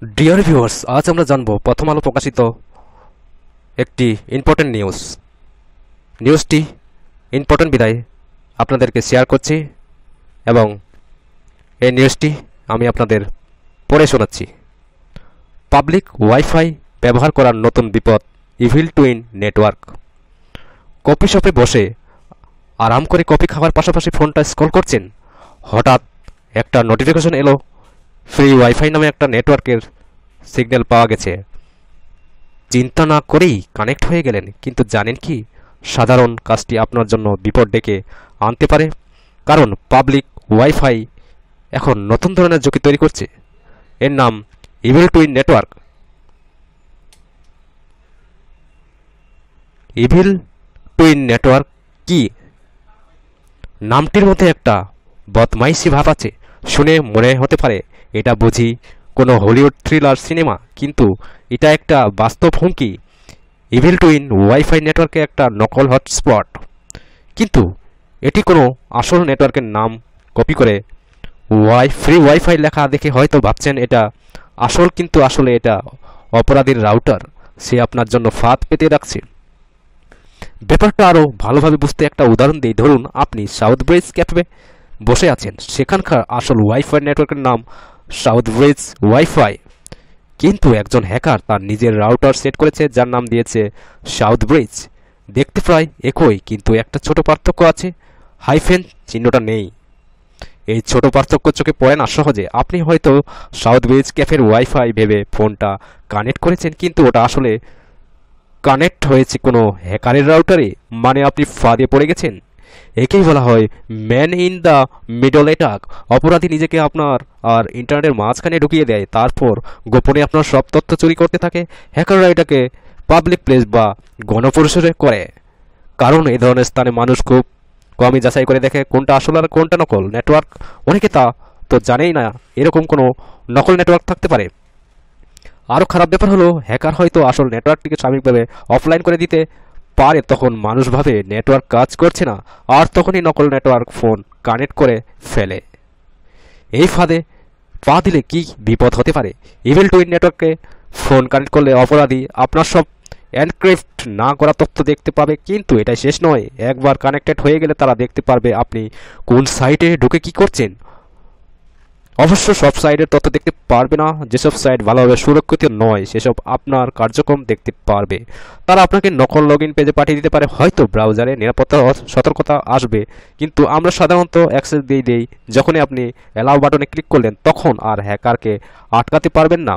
Dear viewers, আজ আমরা জানব প্রথম আলো প্রকাশিত একটি ইম্পর্টেন্ট নিউজটি ইম্পর্টেন্ট বিধায় আপনাদেরকে শেয়ার করছি এবং এই নিউজটি আমি আপনাদের পড়ে শোনাচ্ছি। পাবলিক ওয়াইফাই ব্যবহার করার নতুন বিপদ, ইভিল টুইন নেটওয়ার্ক। কফি শপে বসে আরাম করে কফি খাওয়ার পাশাপাশি ফোনটা স্ক্রল করছেন, হঠাৎ একটা নোটিফিকেশন এলো, ফ্রি ওয়াইফাই নামে একটা নেটওয়ার্কের সিগন্যাল পাওয়া গেছে। চিন্তা না করেই কানেক্ট হয়ে গেলেন, কিন্তু জানেন কি, সাধারণ কাজটি আপনার জন্য বিপদ ডেকে আনতে পারে। কারণ পাবলিক ওয়াইফাই এখন নতুন ধরনের ঝুঁকি তৈরি করছে। এর নাম evil twin network. Evil twin network কি? নামটির মধ্যে একটা বদমাইশি ভাব আছে। শুনে মনে হতে পারে এটা বুঝি কোনো হলিউড থ্রিলার সিনেমা, কিন্তু এটা একটা বাস্তব হুমকি। ইভিল টুইন ওয়াইফাই নেটওয়ার্কে একটা নকল হটস্পট, কিন্তু এটি কোনো আসল নেটওয়ার্কের নাম কপি করে ফ্রি ওয়াইফাই লেখা দেখে হয়তো ভাবছেন এটা আসল, কিন্তু আসলে এটা অপরাধীর রাউটার। সে আপনার জন্য ফাঁদ পেতে রাখছে। ব্যাপারটা আরও ভালোভাবে বুঝতে একটা উদাহরণ দিই। ধরুন আপনি সাউথ ব্রিজ ক্যাফে বসে আছেন, সেখানকার আসল ওয়াইফাই নেটওয়ার্কের নাম সাউথ ব্রিজ ওয়াইফাই, কিন্তু একজন হ্যাকার তার নিজের রাউটার সেট করেছে যার নাম দিয়েছে সাউথ ব্রিজ। দেখতে প্রায় একই, কিন্তু একটা ছোট পার্থক্য আছে, হাইফেন চিহ্নটা নেই। এই ছোট পার্থক্য চোখে পড়ে না সহজে। আপনি হয়তো সাউথ ব্রিজ ক্যাফের ওয়াইফাই ভেবে ফোনটা কানেক্ট করেছেন, কিন্তু ওটা আসলে কানেক্ট হয়েছে কোনো হ্যাকারের রাউটারে, মানে আপনি ফাঁদে পড়ে গেছেন। একেই বলা হয় man in the middle attack. অপরাধী নিজেকে আপনার আর ইন্টারনেটের মাঝখানে ঢুকিয়ে দেয়, তারপর গোপনে আপনার সব তথ্য চুরি করতে থাকে। হ্যাকাররা এটাকে পাবলিক প্লেস বা গণপরিসরে করে, কারণ এই ধরনের স্থানে মানুষ খুব কমই যাচাই করে দেখে কোনটা আসল আর কোনটা নকল নেটওয়ার্ক। অনেকে তা তো জানেই না এরকম কোনো নকল নেটওয়ার্ক থাকতে পারে। আরও খারাপ ব্যাপার হলো, হ্যাকার হয়তো আসল নেটওয়ার্কটিকে সাময়িকভাবে অফলাইন করে দিতে পারে। তখন মানুষ ভাবে নেটওয়ার্ক কাজ করছে না, আর তখনই নকল নেটওয়ার্ক ফোন কানেক্ট করে ফেলে। এই ফাঁদে পা দিলে কি বিপদ হতে পারে? ইভিল টুইন নেটওয়ার্কে ফোন কানেক্ট করলে অপরাধী আপনার সব এনক্রিপ্ট না করা তথ্য দেখতে পাবে, কিন্তু এটাই শেষ নয়। একবার কানেক্টেড হয়ে গেলে তারা দেখতে পারবে আপনি কোন সাইটে ঢুকে কি করছেন। অবশ্য সব সাইটের তথ্য দেখতে পারবে না। যেসব সাইট ভালোভাবে সুরক্ষিত নয় সেসব আপনার কার্যক্রম দেখতে পারবে। তারা আপনাকে নকল লগইন পেজে পাঠিয়ে দিতে পারে। হয়তো ব্রাউজারে নিরাপত্তা সতর্কতা আসবে, কিন্তু আমরা সাধারণত অ্যাক্সেস দিয়ে দেই। যখনই আপনি অ্যালাউ বাটনে ক্লিক করলেন, তখন আর হ্যাকারকে আটকাতে পারবেন না।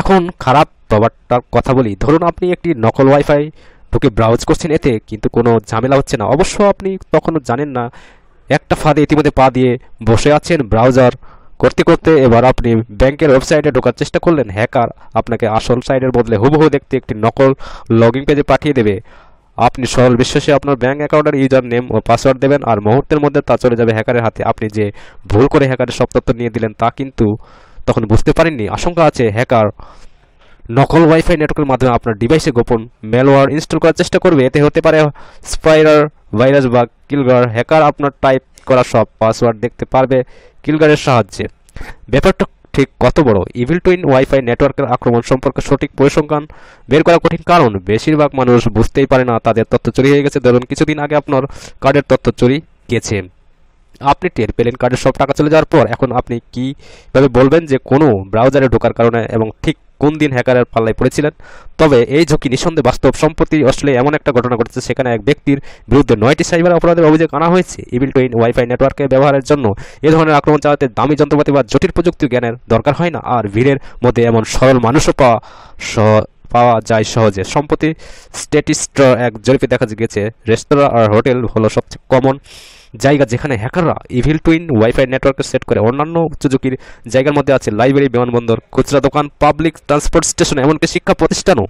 এখন খারাপ ব্যাপারটার কথা বলি। ধরুন আপনি একটি নকল ওয়াইফাই ঢুকে ব্রাউজ করছেন, এতে কিন্তু কোনো ঝামেলা হচ্ছে না। অবশ্য আপনি তখনও জানেন না একটা ফাঁদে ইতিমধ্যে পা দিয়ে বসে আছেন। ব্রাউজার করতে করতে এবার আপনি ব্যাংকের ওয়েবসাইটে ঢোকার চেষ্টা করলেন। হ্যাকার আপনাকে আসল সাইটের বদলে হুবহু দেখতে একটি নকল লগইন পেজে পাঠিয়ে দেবে। আপনি সরল বিশ্বাসে আপনার ব্যাংক অ্যাকাউন্টের ইউজার নেম ও পাসওয়ার্ড দেবেন, আর মুহূর্তের মধ্যে তা চলে যাবে হ্যাকারের হাতে। আপনি যে ভুল করে হ্যাকারের সব তথ্য নিয়ে দিলেন তা কিন্তু তখন বুঝতে পারেননি। আশঙ্কা আছে হ্যাকার নকল ওয়াইফাই নেটওয়ার্কের মাধ্যমে আপনার ডিভাইসে গোপন ম্যালওয়্যার ইনস্টল করার চেষ্টা করবে। এতে হতে পারে স্পাইরার ভাইরাস বা কিলগার। হ্যাকার আপনার টাইপ করা সব পাসওয়ার্ড দেখতে পারবে কিলগারের সাহায্যে। ব্যাপারটা ঠিক কত বড়! ইভিল টুইন ওয়াইফাই নেটওয়ার্কের আক্রমণ সম্পর্কে সঠিক পরিসংখ্যান বের করা কঠিন, কারণ বেশিরভাগ মানুষ বুঝতেই পারে না তাদের তথ্য চুরি হয়ে গেছে। ধরুন কিছুদিন আগে আপনার কার্ডের তথ্য চুরি গেছে, আপনি টের পেলেন কার্ডের সব টাকা চলে যাওয়ার পর। এখন আপনি কিভাবে বলবেন যে কোনো ব্রাউজারে ঢোকার কারণে এবং ঠিক কোন দিন হ্যাকারের পাল্লায় পড়েছিলেন? তবে এই ঝুঁকি নিঃসন্দেহে বাস্তব। সম্প্রতি অস্ট্রেলিয়ায় এমন একটা ঘটনা ঘটেছে, সেখানে এক ব্যক্তির বিরুদ্ধে 9টি সাইবার অপরাধের অভিযোগ আনা হয়েছে। ইভিল টুইন ওয়াইফাই নেটওয়ার্কে ব্যবহারের জন্য এ ধরনের আক্রমণ চালাতে দামি যন্ত্রপাতি বা জটিল প্রযুক্তি জ্ঞানের দরকার হয় না, আর ভিড়ের মধ্যে এমন সরল মানুষও পাওয়া যায় সহজে। সম্প্রতি স্ট্যাটিস্টার এক জরিপে দেখা গেছে রেস্তোরাঁ আর হোটেল হলো সবচেয়ে কমন জায়গা যেখানে হ্যাকাররা ইভিল টুইন ওয়াইফাই নেটওয়ার্কে সেট করে। অন্যান্য উচ্চ ঝুঁকির জায়গার মধ্যে আছে লাইব্রেরি, বিমানবন্দর, খুচরা দোকান, পাবলিক ট্রান্সপোর্ট স্টেশন, এমনকি শিক্ষা প্রতিষ্ঠানও।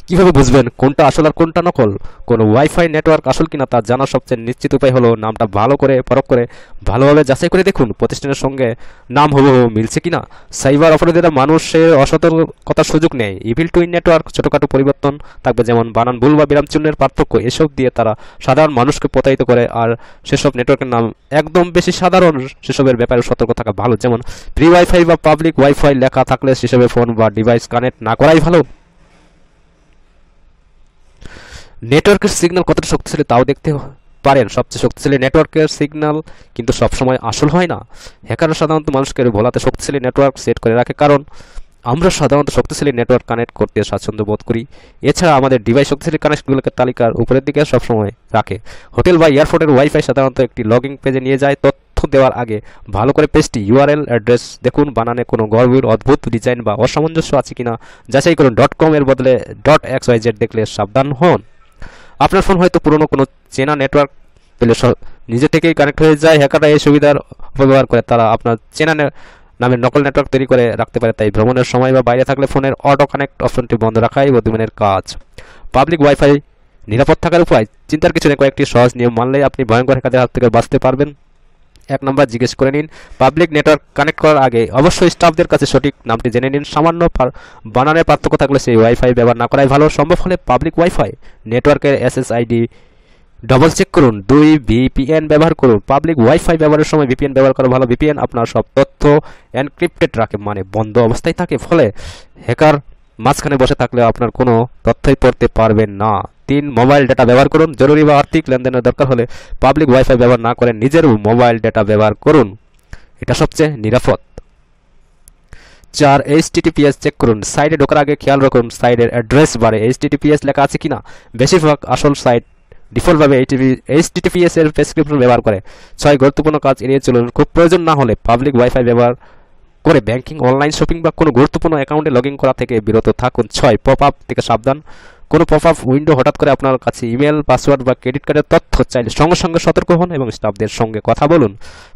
কিভাবে বুঝবেন কোনটা আসল আর কোনটা নকল? কোনো ওয়াইফাই নেটওয়ার্ক আসল কিনা তা জানার সবচেয়ে নিশ্চিত উপায় হলো নামটা ভালো করে পরখ করে ভালোভাবে যাচাই করে দেখুন প্রতিষ্ঠানের সঙ্গে নাম হুবহু মিলছে কিনা। সাইবার অপরাধীরা মানুষের অসতর্কতার সুযোগ নেয়। ইভিল টুইন নেটওয়ার্ক ছোটখাটো পরিবর্তন থাকবে, যেমন বানান ভুল বা বিরামচিহ্নের পার্থক্য, এসব দিয়ে তারা সাধারণ মানুষকে প্রতারিত করে। আর সেসব নেটওয়ার্কের নাম একদম বেশি সাধারণ, সেসবের ব্যাপারে সতর্ক থাকা ভালো। যেমন ফ্রি ওয়াইফাই বা পাবলিক ওয়াইফাই লেখা থাকলে সেসবে ফোন বা ডিভাইস কানেক্ট না করাই ভালো। নেটওয়ার্কের সিগন্যাল কতটা শক্তিশালী তাও দেখতে পারেন। সবচেয়ে শক্তিশালী নেটওয়ার্কের সিগন্যাল কিন্তু সবসময় আসল হয় না। হ্যাকাররা সাধারণত মানুষকে ভোলাতে শক্তিশালী নেটওয়ার্ক সেট করে রাখে, কারণ আমরা সাধারণত শক্তিশালী নেটওয়ার্ক কানেক্ট করতে স্বাচ্ছন্দ্য বোধ করি। এছাড়া আমাদের ডিভাইস শক্তিশালী কানেক্টগুলোকে তালিকার উপরের দিকে সবসময় রাখে। হোটেল বা এয়ারপোর্টের ওয়াইফাই সাধারণত একটি লগইন পেজে নিয়ে যায়। তথ্য দেওয়ার আগে ভালো করে পেজটি ইউআরএল অ্যাড্রেস দেখুন, বানানে কোনো গর্ভীর অদ্ভুত ডিজাইন বা অসামঞ্জস্য আছে কিনা যাচাই করুন। .com এর বদলে .xyz দেখলে সাবধান হন। আপনার ফোন হয়তো পুরনো কোনো চেনা নেটওয়ার্ক পেলে নিজে থেকেই কানেক্ট হয়ে যায়। হ্যাকাররা এই সুবিধার অপব্যবহার করে, তারা আপনার চেনা নামের নকল নেটওয়ার্ক তৈরি করে রাখতে পারে। তাই ভ্রমণের সময় বা বাইরে থাকলে ফোনের অটো কানেক্ট অপশনটি বন্ধ রাখাই বুদ্ধিমানের কাজ। পাবলিক ওয়াইফাই নিরাপদ থাকার উপায় চিন্তার কিছু নেই, কয়েকটি সহজ নিয়ম মানলেই আপনি ভয়ঙ্কর হ্যাকারদের হাত থেকে বাঁচতে পারবেন। 1 নম্বর, জিজ্ঞেস করে নিন পাবলিক নেটওয়ার্ক কানেক্ট করার আগে অবশ্যই স্টাফদের কাছে সঠিক নামটি জেনে নিন। সামান্য বানানের পার্থক্য থাকলে সেই ওয়াইফাই ব্যবহার না করাই ভালো। সম্ভব হলে পাবলিক ওয়াইফাই নেটওয়ার্কের SSID ডবল চেক করুন। 2 VPN ব্যবহার করুন। পাবলিক ওয়াইফাই ব্যবহারের সময় VPN ব্যবহার করা ভালো। VPN আপনার সব তথ্য এনক্রিপ্টেড রাখে, মানে বন্ধ অবস্থায় থাকে, ফলে হ্যাকার মাঝখানে বসে থাকলে আপনার কোনো তথ্যই পড়তে পারবেন না। 3 মোবাইল ডেটা ব্যবহার করুন। জরুরি বা আর্থিক লেনদেনের দরকার হলে পাবলিক ওয়াইফাই ব্যবহার না করে নিজের মোবাইল ডেটা ব্যবহার করুন, এটা সবচেয়ে নিরাপদ। 4 HTTPS চেক করুন। সাইটে ঢোকার আগে খেয়াল রাখুন সাইটের অ্যাড্রেস বারে HTTPS লেখা আছে কিনা। বেশিরভাগ আসল সাইট ডিফল্টভাবে HTTPS এর প্রেসক্রিপশন ব্যবহার করে। 6 গুরুত্বপূর্ণ কাজ এড়িয়ে চলুন। খুব প্রয়োজন না হলে পাবলিক ওয়াইফাই ব্যবহার করে ব্যাংকিং, অনলাইন শপিং বা কোনো গুরুত্বপূর্ণ অ্যাকাউন্টে লগ ইন করা থেকে বিরত থাকুন। 6 পপ আপ থেকে সাবধান। কোনো পপ আপ উইন্ডো হঠাৎ করে আপনার কাছে ইমেল, পাসওয়ার্ড বা ক্রেডিট কার্ডের তথ্য চাইলে সঙ্গে সঙ্গে সতর্ক হন এবং স্টাফদের সঙ্গে কথা বলুন।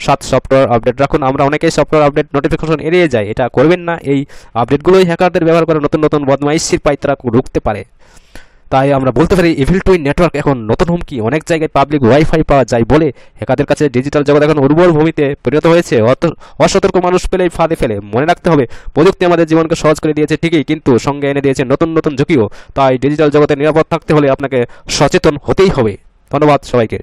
7 সফটওয়্যার আপডেট রাখুন। আমরা অনেকেই সফটওয়্যার আপডেট নোটিফিকেশন এড়িয়ে যাই, এটা করবেন না। এই আপডেটগুলোই হ্যাকারদের ব্যবহার করে নতুন নতুন বদমাইশির পাইতারা রুখতে পারে। তাই আমরা বলতে পারি ইভিল টুইন নেটওয়ার্ক এখন নতুন হুমকি। অনেক জায়গায় পাবলিক ওয়াইফাই পাওয়া যায় বলে হ্যাকারদের কাছে ডিজিটাল জগৎ এখন উর্বর ভূমিতে পরিণত হয়েছে। অসতর্ক মানুষ পেলেই ফাঁদে ফেলে। মনে রাখতে হবে, প্রযুক্তি আমাদের জীবনকে সহজ করে দিয়েছে ঠিকই, কিন্তু সঙ্গে এনে দিয়েছে নতুন নতুন ঝুঁকিও। তাই ডিজিটাল জগতে নিরাপদ থাকতে হলে আপনাকে সচেতন হতেই হবে। ধন্যবাদ সবাইকে।